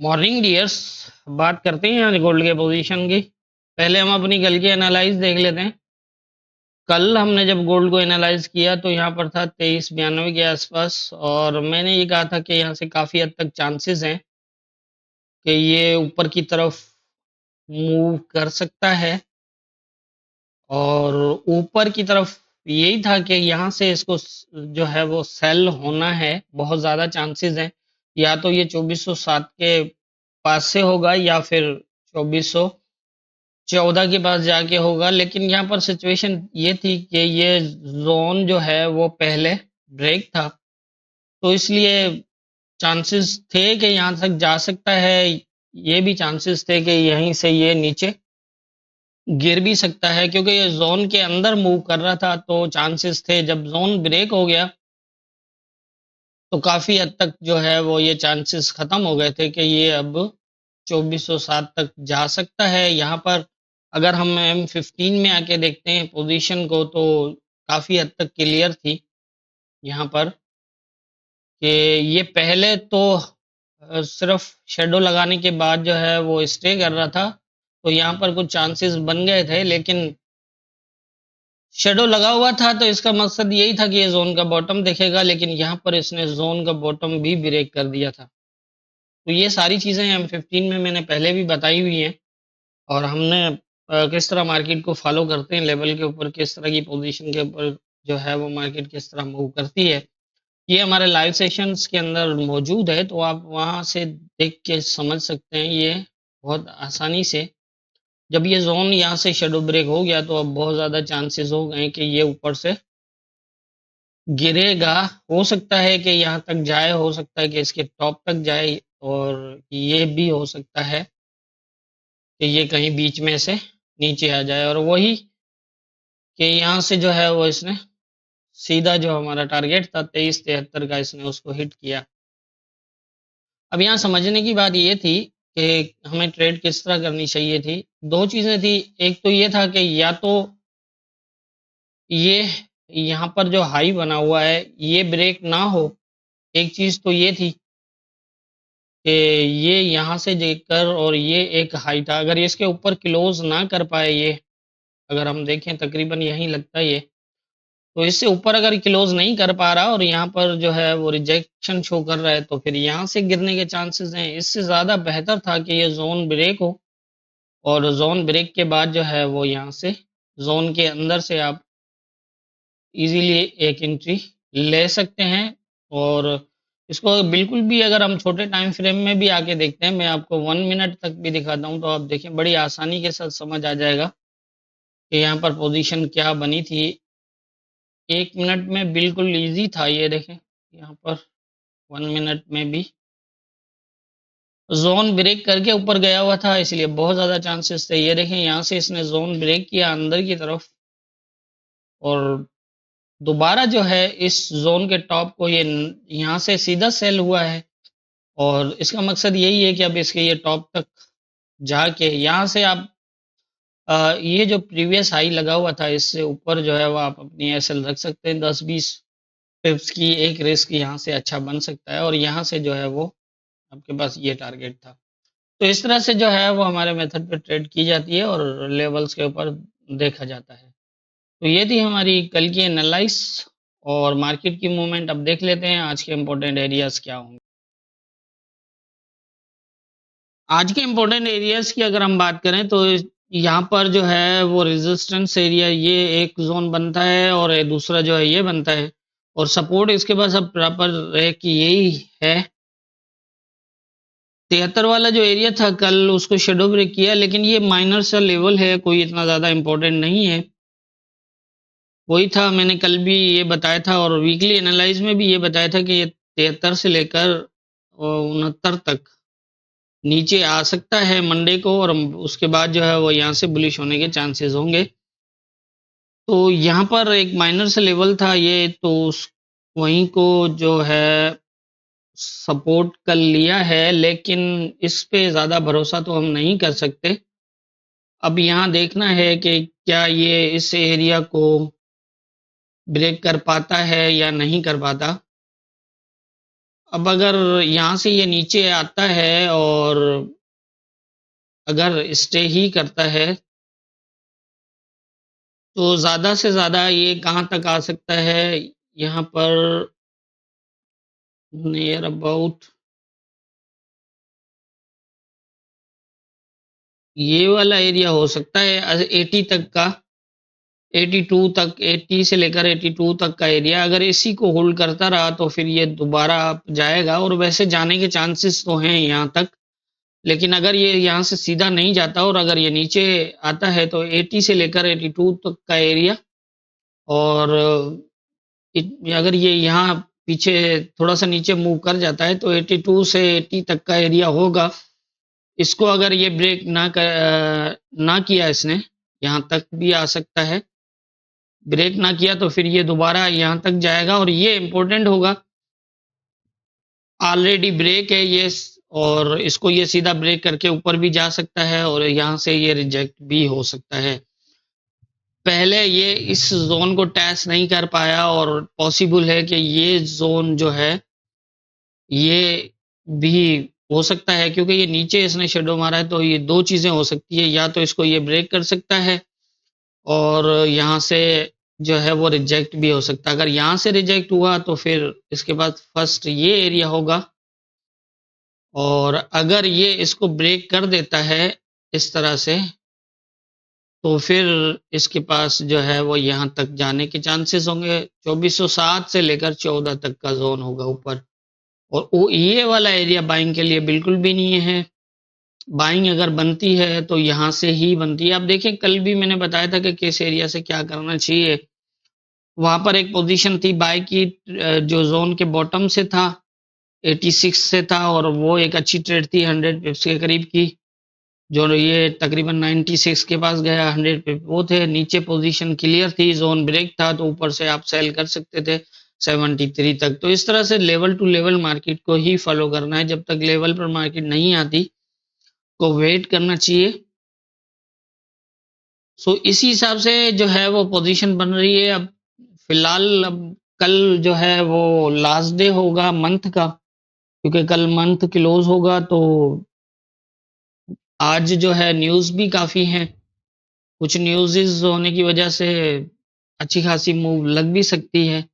Morning dears. बात करते हैं यहाँ गोल्ड के पोजीशन की। पहले हम अपनी कल की एनालाइज देख लेते हैं। कल हमने जब गोल्ड को एनालाइज किया तो यहाँ पर था 2392 के आसपास, और मैंने ये कहा था कि यहाँ से काफ़ी हद तक चांसेस हैं कि ये ऊपर की तरफ मूव कर सकता है। और ऊपर की तरफ यही था कि यहाँ से इसको जो है वो सेल होना है, बहुत ज़्यादा चांसेस हैं। या तो ये 2407 के पास से होगा या फिर 2414 के पास जाके होगा। लेकिन यहाँ पर सिचुएशन ये थी कि ये जोन जो है वो पहले ब्रेक था, तो इसलिए चांसेस थे कि यहाँ तक जा सकता है। ये भी चांसेस थे कि यहीं से ये नीचे गिर भी सकता है, क्योंकि ये जोन के अंदर मूव कर रहा था। तो चांसेस थे, जब जोन ब्रेक हो गया तो काफी हद तक जो है वो ये चांसेस खत्म हो गए थे कि ये अब 2407 तक जा सकता है। यहाँ पर अगर हम M15 में आके देखते हैं पोजीशन को, तो काफी हद तक क्लियर थी यहाँ पर कि ये पहले तो सिर्फ शेडो लगाने के बाद जो है वो स्टे कर रहा था। तो यहाँ पर कुछ चांसेस बन गए थे, लेकिन शेडो लगा हुआ था तो इसका मकसद यही था कि ये जोन का बॉटम देखेगा, लेकिन यहाँ पर इसने जोन का बॉटम भी ब्रेक कर दिया था। तो ये सारी चीज़ें M15 में मैंने पहले भी बताई हुई हैं, और हमने किस तरह मार्केट को फॉलो करते हैं, लेवल के ऊपर किस तरह की पोजीशन के ऊपर जो है वो मार्केट किस तरह मूव करती है, ये हमारे लाइव सेशंस के अंदर मौजूद है। तो आप वहाँ से देख के समझ सकते हैं ये बहुत आसानी से। जब ये जोन यहाँ से शेडो ब्रेक हो गया तो अब बहुत ज़्यादा चांसेस हो गए कि ये ऊपर से गिरेगा। हो सकता है कि यहाँ तक जाए, हो सकता है कि इसके टॉप तक जाए, और ये भी हो सकता है कि ये कहीं बीच में से नीचे आ जाए, और वही कि यहाँ से जो है वो इसने सीधा जो हमारा टारगेट था 2373 का, इसने उसको हिट किया। अब यहाँ समझने की बात ये थी कि हमें ट्रेड किस तरह करनी चाहिए थी। दो चीज़ें थी। एक तो ये था कि या तो ये यहाँ पर जो हाई बना हुआ है ये ब्रेक ना हो। एक चीज़ तो ये थी कि ये यहाँ से जेकर, और ये एक हाई था, अगर इसके ऊपर क्लोज ना कर पाए ये, अगर हम देखें तकरीबन यहीं लगता है ये, तो इससे ऊपर अगर क्लोज नहीं कर पा रहा और यहाँ पर जो है वो रिजेक्शन शो कर रहा है, तो फिर यहाँ से गिरने के चांसेस हैं। इससे ज़्यादा बेहतर था कि ये जोन ब्रेक हो, और जोन ब्रेक के बाद जो है वो यहाँ से जोन के अंदर से आप इजीली एक एंट्री ले सकते हैं। और इसको बिल्कुल भी अगर हम छोटे टाइम फ्रेम में भी आके देखते हैं, मैं आपको 1 मिनट तक भी दिखाता हूँ, तो आप देखें बड़ी आसानी के साथ समझ आ जाएगा कि यहाँ पर पोजीशन क्या बनी थी। 1 मिनट में बिल्कुल इजी था, ये देखें यहाँ पर 1 मिनट में भी जोन ब्रेक करके ऊपर गया हुआ था, इसलिए बहुत ज़्यादा चांसेस थे। ये देखें यहाँ से इसने जोन ब्रेक किया अंदर की तरफ, और दोबारा जो है इस जोन के टॉप को ये यहाँ से सीधा सेल हुआ है। और इसका मकसद यही है कि अब इसके ये टॉप तक जाके यहाँ से आप ये जो प्रीवियस हाई लगा हुआ था इससे ऊपर जो है वो आप अपनी एसएल रख सकते हैं। 10-20 पिप्स की एक रिस्क यहाँ से अच्छा बन सकता है, और यहाँ से जो है वो आपके पास ये टारगेट था। तो इस तरह से जो है वो हमारे मेथड पे ट्रेड की जाती है और लेवल्स के ऊपर देखा जाता है। तो ये थी हमारी कल की एनालाइस, और मार्केट की मूवमेंट अब देख लेते हैं आज के इम्पोर्टेंट एरियाज क्या होंगे। आज के इम्पोर्टेंट एरियाज की अगर हम बात करें तो यहाँ पर जो है वो रेजिस्टेंस एरिया, ये एक जोन बनता है और दूसरा जो है ये बनता है, और सपोर्ट इसके पास अब प्रॉपर है कि यही है। 73 वाला जो एरिया था कल उसको शेडो ब्रेक किया, लेकिन ये माइनर सा लेवल है, कोई इतना ज़्यादा इम्पोर्टेंट नहीं है। वही था, मैंने कल भी ये बताया था और वीकली एनालाइज में भी ये बताया था कि ये 73 से लेकर 69 तक नीचे आ सकता है मंडे को, और उसके बाद जो है वो यहाँ से बुलिश होने के चांसेस होंगे। तो यहाँ पर एक माइनर से लेवल था ये, तो वहीं को जो है सपोर्ट कर लिया है, लेकिन इस पे ज़्यादा भरोसा तो हम नहीं कर सकते। अब यहाँ देखना है कि क्या ये इस एरिया को ब्रेक कर पाता है या नहीं कर पाता। अब अगर यहाँ से ये नीचे आता है और अगर स्टे ही करता है तो ज़्यादा से ज़्यादा ये कहाँ तक आ सकता है, यहाँ पर नियर अबाउट ये वाला एरिया हो सकता है 80 तक का, 82 तक, 80 से लेकर 82 तक का एरिया। अगर इसी को होल्ड करता रहा तो फिर ये दोबारा अप जाएगा, और वैसे जाने के चांसेस तो हैं यहाँ तक। लेकिन अगर ये यहाँ से सीधा नहीं जाता और अगर ये नीचे आता है तो 80 से लेकर 82 तक का एरिया, और अगर ये यहाँ पीछे थोड़ा सा नीचे मूव कर जाता है तो 82 से 80 तक का एरिया होगा। इसको अगर ये ब्रेक ना किया इसने, यहाँ तक भी आ सकता है। ब्रेक ना किया तो फिर ये दोबारा यहाँ तक जाएगा, और ये इम्पोर्टेंट होगा। ऑलरेडी ब्रेक है ये, और इसको ये सीधा ब्रेक करके ऊपर भी जा सकता है और यहाँ से ये रिजेक्ट भी हो सकता है। पहले ये इस जोन को टच नहीं कर पाया, और पॉसिबल है कि ये जोन जो है ये भी हो सकता है, क्योंकि ये नीचे इसने शेडो मारा है। तो ये दो चीजें हो सकती है, या तो इसको ये ब्रेक कर सकता है और यहाँ से जो है वो रिजेक्ट भी हो सकता है। अगर यहाँ से रिजेक्ट हुआ तो फिर इसके बाद फर्स्ट ये एरिया होगा, और अगर ये इसको ब्रेक कर देता है इस तरह से तो फिर इसके पास जो है वो यहाँ तक जाने के चांसेस होंगे। 2407 से लेकर 14 तक का जोन होगा ऊपर, और वो ये वाला एरिया बाइंग के लिए बिल्कुल भी नहीं है। बाइंग अगर बनती है तो यहाँ से ही बनती है। आप देखें कल भी मैंने बताया था कि किस एरिया से क्या करना चाहिए। वहां पर एक पोजीशन थी बाय की, जो जोन के बॉटम से था, 86 से था, और वो एक अच्छी ट्रेड थी 100 पिप्स के करीब की, जो ये तकरीबन 96 के पास गया। 100 पिप वो थे। नीचे पोजीशन क्लियर थी, जोन ब्रेक था, तो ऊपर से आप सेल कर सकते थे 73 तक। तो इस तरह से लेवल टू लेवल मार्केट को ही फॉलो करना है। जब तक लेवल पर मार्केट नहीं आती को वेट करना चाहिए। सो इसी हिसाब से जो है वो पोजीशन बन रही है। अब फिलहाल अब कल जो है वो लास्ट डे होगा मंथ का, क्योंकि कल मंथ क्लोज होगा। तो आज जो है न्यूज़ भी काफ़ी हैं। कुछ न्यूज़ होने की वजह से अच्छी खासी मूव लग भी सकती है,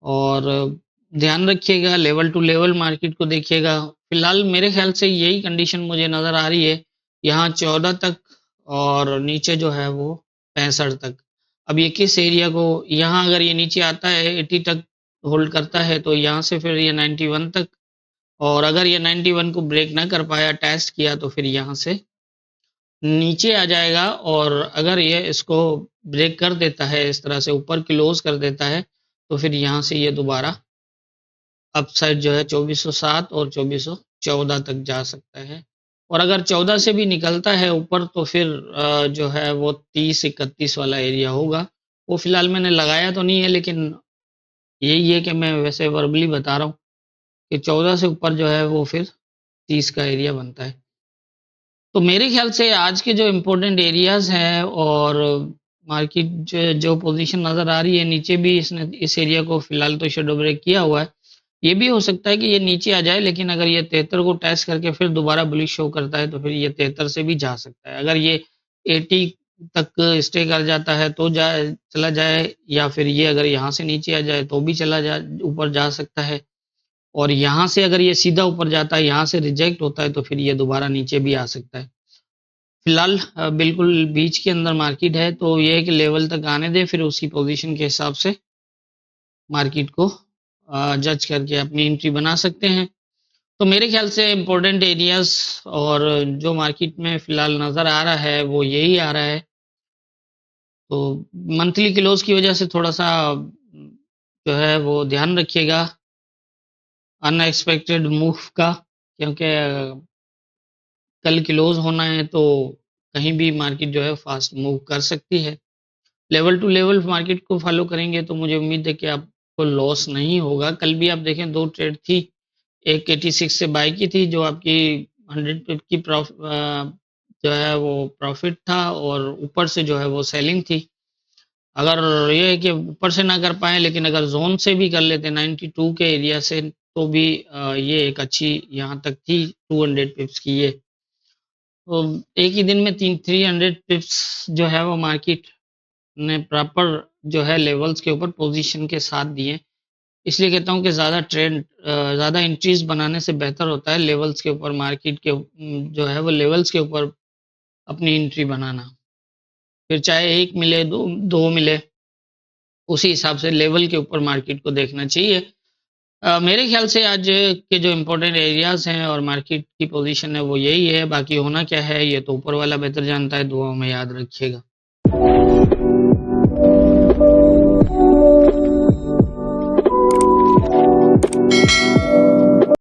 और ध्यान रखिएगा, लेवल टू लेवल मार्केट को देखिएगा। फिलहाल मेरे ख्याल से यही कंडीशन मुझे नज़र आ रही है, यहाँ 14 तक और नीचे जो है वो 65 तक। अब ये किस एरिया को, यहाँ अगर ये नीचे आता है 80 तक होल्ड करता है तो यहाँ से फिर ये 91 तक, और अगर ये 91 को ब्रेक ना कर पाया, टेस्ट किया, तो फिर यहाँ से नीचे आ जाएगा। और अगर ये इसको ब्रेक कर देता है, इस तरह से ऊपर क्लोज कर देता है, तो फिर यहाँ से ये दोबारा अपसाइड जो है 2407 और 2414 तक जा सकता है। और अगर 14 से भी निकलता है ऊपर तो फिर जो है वो 30-31 वाला एरिया होगा। वो फिलहाल मैंने लगाया तो नहीं है, लेकिन यही है कि मैं वैसे वर्बली बता रहा हूँ कि 14 से ऊपर जो है वो फिर 30 का एरिया बनता है। तो मेरे ख्याल से आज के जो इम्पोर्टेंट एरियाज हैं, और मार्केट जो पोजीशन नज़र आ रही है, नीचे भी इसने इस एरिया को फिलहाल तो शेडो ब्रेक किया हुआ है। ये भी हो सकता है कि ये नीचे आ जाए, लेकिन अगर ये 73 को टेस्ट करके फिर दोबारा बुलिश शो करता है तो फिर ये 73 से भी जा सकता है। अगर ये 80 तक स्टे कर जाता है तो चला जाए, या फिर ये अगर यहाँ से नीचे आ जाए तो भी चला जा ऊपर जा सकता है। और यहाँ से अगर ये सीधा ऊपर जाता है, यहाँ से रिजेक्ट होता है, तो फिर ये दोबारा नीचे भी आ सकता है। फिलहाल बिल्कुल बीच के अंदर मार्केट है, तो ये है कि लेवल तक आने दें, फिर उसी पोजीशन के हिसाब से मार्केट को जज करके अपनी एंट्री बना सकते हैं। तो मेरे ख्याल से इम्पोर्टेंट एरियाज और जो मार्केट में फिलहाल नज़र आ रहा है वो यही आ रहा है। तो मंथली क्लोज की वजह से थोड़ा सा जो है वो ध्यान रखिएगा अनएक्सपेक्टेड मूव का, क्योंकि कल क्लोज होना है तो कहीं भी मार्केट जो है फास्ट मूव कर सकती है। लेवल टू लेवल मार्केट को फॉलो करेंगे तो मुझे उम्मीद है कि आपको लॉस नहीं होगा। कल भी आप देखें दो ट्रेड थी, एक 86 से बाई की थी जो आपकी 100 पिप की जो है वो प्रॉफिट था, और ऊपर से जो है वो सेलिंग थी। अगर ये है कि ऊपर से ना कर पाए, लेकिन अगर जोन से भी कर लेते 92 के एरिया से तो भी ये एक अच्छी यहाँ तक थी 200 पिप्स की ये। तो एक ही दिन में 300 पिप्स जो है वो मार्केट ने प्रॉपर जो है लेवल्स के ऊपर पोजीशन के साथ दिए। इसलिए कहता हूँ कि ज़्यादा एंट्रीज बनाने से बेहतर होता है लेवल्स के ऊपर मार्केट के जो है वो लेवल्स के ऊपर अपनी एंट्री बनाना। फिर चाहे एक मिले दो मिले, उसी हिसाब से लेवल के ऊपर मार्केट को देखना चाहिए। मेरे ख्याल से आज के जो इम्पोर्टेंट एरियाज हैं और मार्केट की पोजीशन है वो यही है। बाकी होना क्या है ये तो ऊपर वाला बेहतर जानता है। दुआओं में याद रखिएगा।